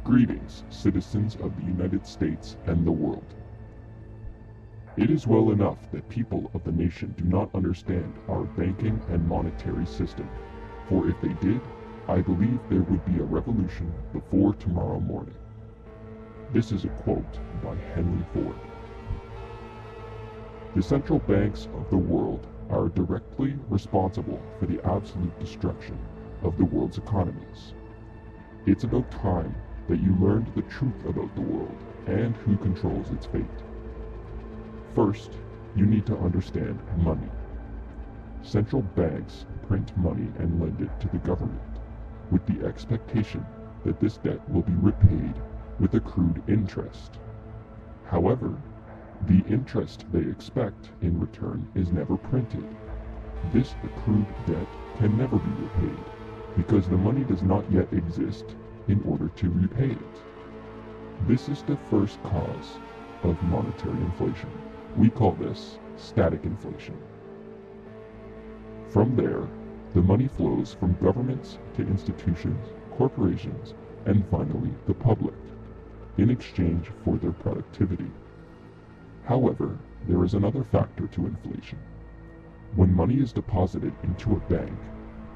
Greetings, citizens of the United States and the world. It is well enough that people of the nation do not understand our banking and monetary system, for if they did, I believe there would be a revolution before tomorrow morning. This is a quote by Henry Ford. The central banks of the world are directly responsible for the absolute destruction of the world's economies. It's about time that you learned the truth about the world and who controls its fate. First, you need to understand money. Central banks print money and lend it to the government, with the expectation that this debt will be repaid with accrued interest. However, the interest they expect in return is never printed. This accrued debt can never be repaid, because the money does not yet exist in order to repay it. This is the first cause of monetary inflation. We call this static inflation. From there, the money flows from governments to institutions, corporations, and finally the public, in exchange for their productivity. However, there is another factor to inflation. When money is deposited into a bank,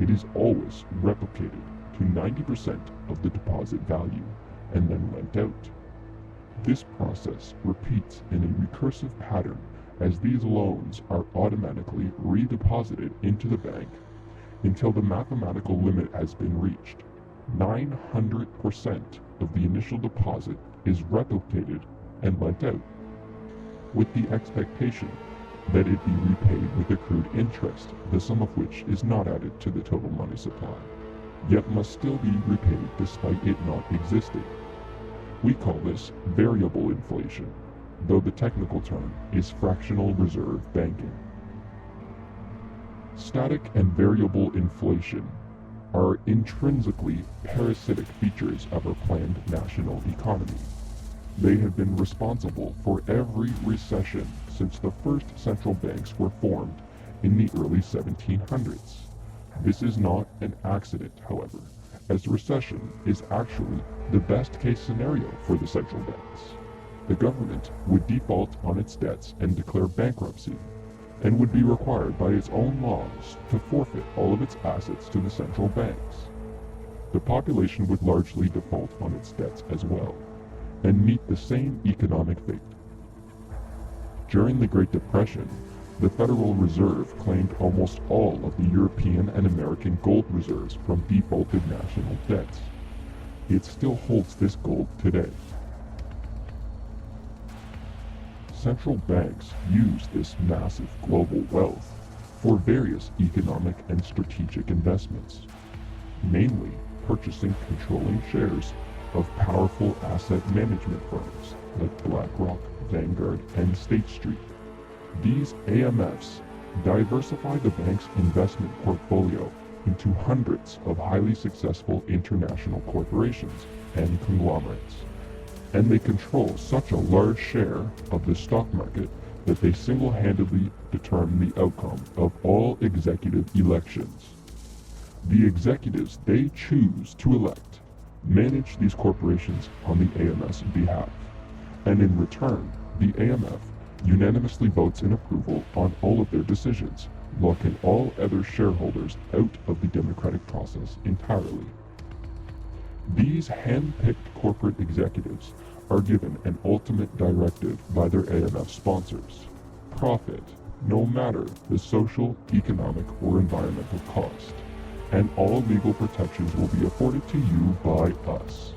it is always replicated to 90% of the deposit value and then lent out. This process repeats in a recursive pattern as these loans are automatically redeposited into the bank until the mathematical limit has been reached. 900% of the initial deposit is replicated and lent out, with the expectation that it be repaid with accrued interest, the sum of which is not added to the total money supply, yet must still be repaid despite it not existing. We call this variable inflation, though the technical term is fractional reserve banking. Static and variable inflation are intrinsically parasitic features of our planned national economy. They have been responsible for every recession since the first central banks were formed in the early 1700s. This is not an accident, however, as recession is actually the best case scenario for the central banks. The government would default on its debts and declare bankruptcy, and would be required by its own laws to forfeit all of its assets to the central banks. The population would largely default on its debts as well, and meet the same economic fate. During the Great Depression, the Federal Reserve claimed almost all of the European and American gold reserves from defaulted national debts. It still holds this gold today. Central banks use this massive global wealth for various economic and strategic investments, namely purchasing controlling shares of powerful asset management firms like BlackRock, Vanguard, and State Street. These AMFs diversify the bank's investment portfolio into hundreds of highly successful international corporations and conglomerates, and they control such a large share of the stock market that they single-handedly determine the outcome of all executive elections. The executives they choose to elect manage these corporations on the AMF's behalf, and in return, the AMF unanimously votes in approval on all of their decisions, locking all other shareholders out of the democratic process entirely. These hand-picked corporate executives are given an ultimate directive by their AMF sponsors: profit, no matter the social, economic, or environmental cost, and all legal protections will be afforded to you by us.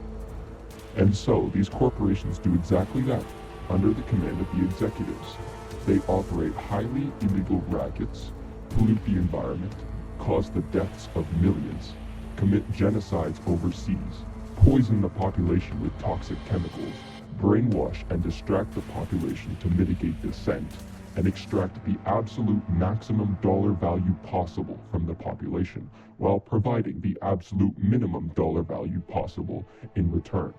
And so these corporations do exactly that, under the command of the executives. They operate highly illegal rackets, pollute the environment, cause the deaths of millions, commit genocides overseas, poison the population with toxic chemicals, brainwash and distract the population to mitigate dissent, and extract the absolute maximum dollar value possible from the population, while providing the absolute minimum dollar value possible in return.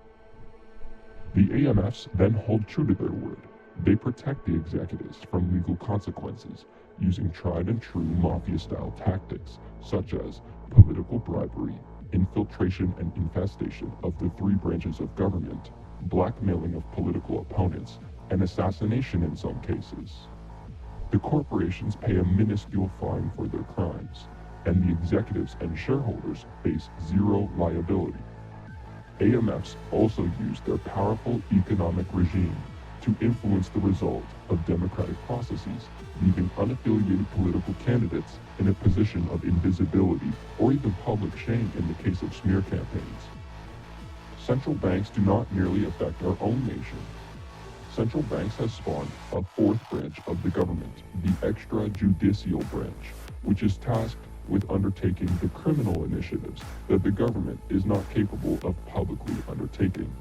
The AMFs then hold true to their word. They protect the executives from legal consequences using tried and true mafia-style tactics such as political bribery, infiltration and infestation of the three branches of government, blackmailing of political opponents, and assassination in some cases. The corporations pay a minuscule fine for their crimes, and the executives and shareholders face zero liability. AMFs also use their powerful economic regime to influence the result of democratic processes, leaving unaffiliated political candidates in a position of invisibility or even public shame in the case of smear campaigns. Central banks do not merely affect our own nation. Central banks have spawned a fourth branch of the government, the extrajudicial branch, which is tasked with undertaking the criminal initiatives that the government is not capable of publicly undertaking,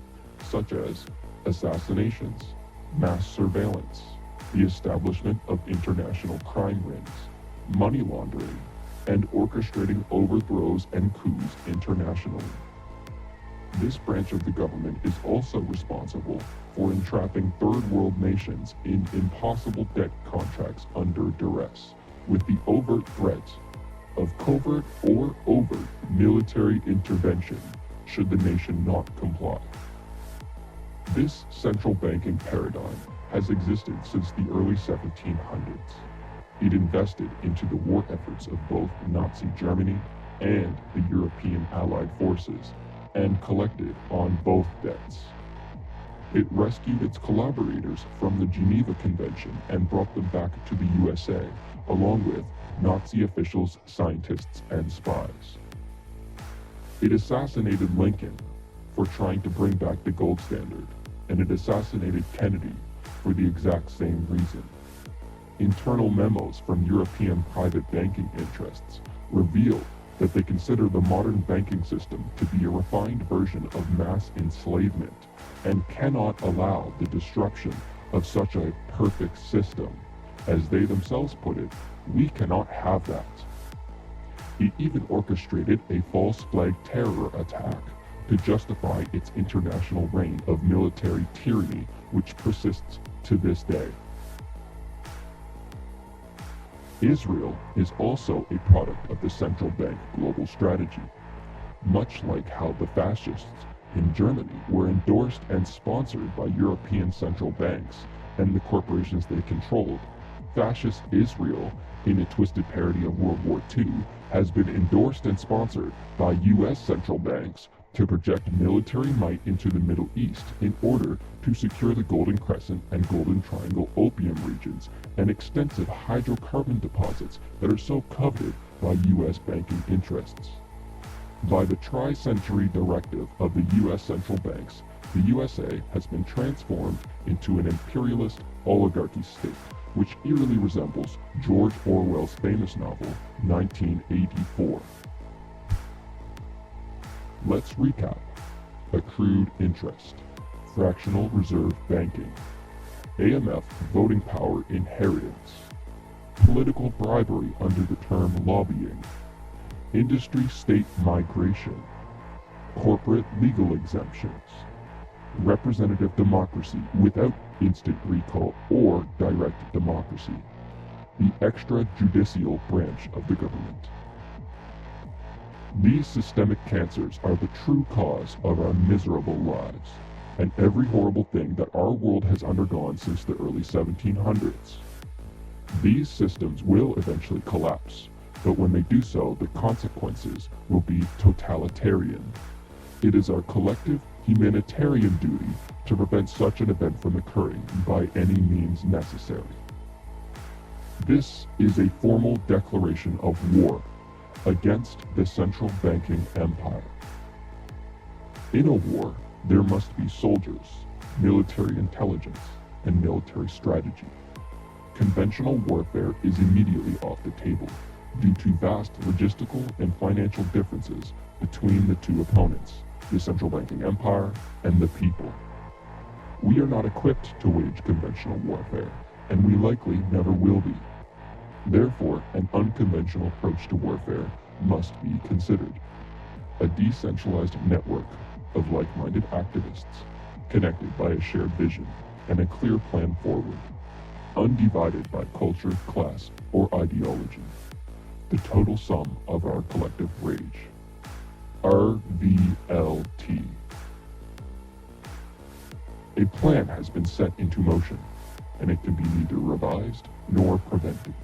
such as assassinations, mass surveillance, the establishment of international crime rings, money laundering, and orchestrating overthrows and coups internationally. This branch of the government is also responsible for entrapping third world nations in impossible debt contracts under duress, with the overt threat of covert or overt military intervention should the nation not comply. This central banking paradigm has existed since the early 1700s. It invested into the war efforts of both Nazi Germany and the European Allied forces, and collected on both debts. It rescued its collaborators from the Geneva Convention and brought them back to the USA, along with Nazi officials, scientists, and spies. It assassinated Lincoln for trying to bring back the gold standard, and it assassinated Kennedy for the exact same reason. Internal memos from European private banking interests reveal that they consider the modern banking system to be a refined version of mass enslavement and cannot allow the disruption of such a perfect system. As they themselves put it, we cannot have that. It even orchestrated a false flag terror attack to justify its international reign of military tyranny, which persists to this day. Israel is also a product of the central bank global strategy. Much like how the fascists in Germany were endorsed and sponsored by European central banks and the corporations they controlled, fascist Israel, in a twisted parody of World War II, has been endorsed and sponsored by US central banks to project military might into the Middle East in order to secure the Golden Crescent and Golden Triangle opium regions and extensive hydrocarbon deposits that are so coveted by US banking interests. By the tri-century directive of the US central banks, the USA has been transformed into an imperialist oligarchy state, which eerily resembles George Orwell's famous novel, 1984. Let's recap. Accrued interest, fractional reserve banking, AMF voting power inheritance, political bribery under the term lobbying, industry state migration, corporate legal exemptions, representative democracy without instant recall or direct democracy, the extrajudicial branch of the government. These systemic cancers are the true cause of our miserable lives, and every horrible thing that our world has undergone since the early 1700s. These systems will eventually collapse, but when they do so, the consequences will be totalitarian. It is our collective humanitarian duty to prevent such an event from occurring by any means necessary. This is a formal declaration of war against the central banking empire. In a war, there must be soldiers, military intelligence, and military strategy. Conventional warfare is immediately off the table due to vast logistical and financial differences between the two opponents, the central banking empire and the people. We are not equipped to wage conventional warfare, and we likely never will be. Therefore, an unconventional approach to warfare must be considered. A decentralized network of like-minded activists, connected by a shared vision and a clear plan forward, undivided by culture, class, or ideology, the total sum of our collective rage. RVLT. A plan has been set into motion, and it can be neither revised nor prevented.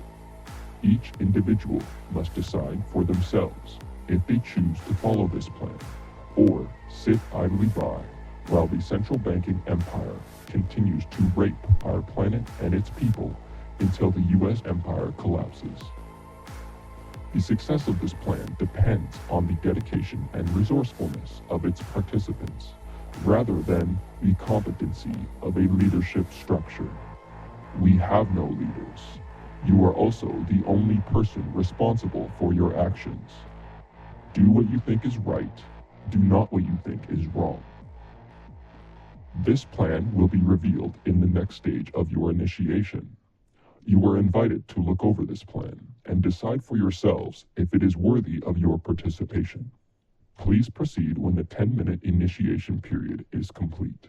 Each individual must decide for themselves if they choose to follow this plan, or sit idly by while the central banking empire continues to rape our planet and its people until the US empire collapses. The success of this plan depends on the dedication and resourcefulness of its participants, rather than the competency of a leadership structure. We have no leaders. You are also the only person responsible for your actions. Do what you think is right. Do not what you think is wrong. This plan will be revealed in the next stage of your initiation. You are invited to look over this plan and decide for yourselves if it is worthy of your participation. Please proceed when the 10-minute initiation period is complete.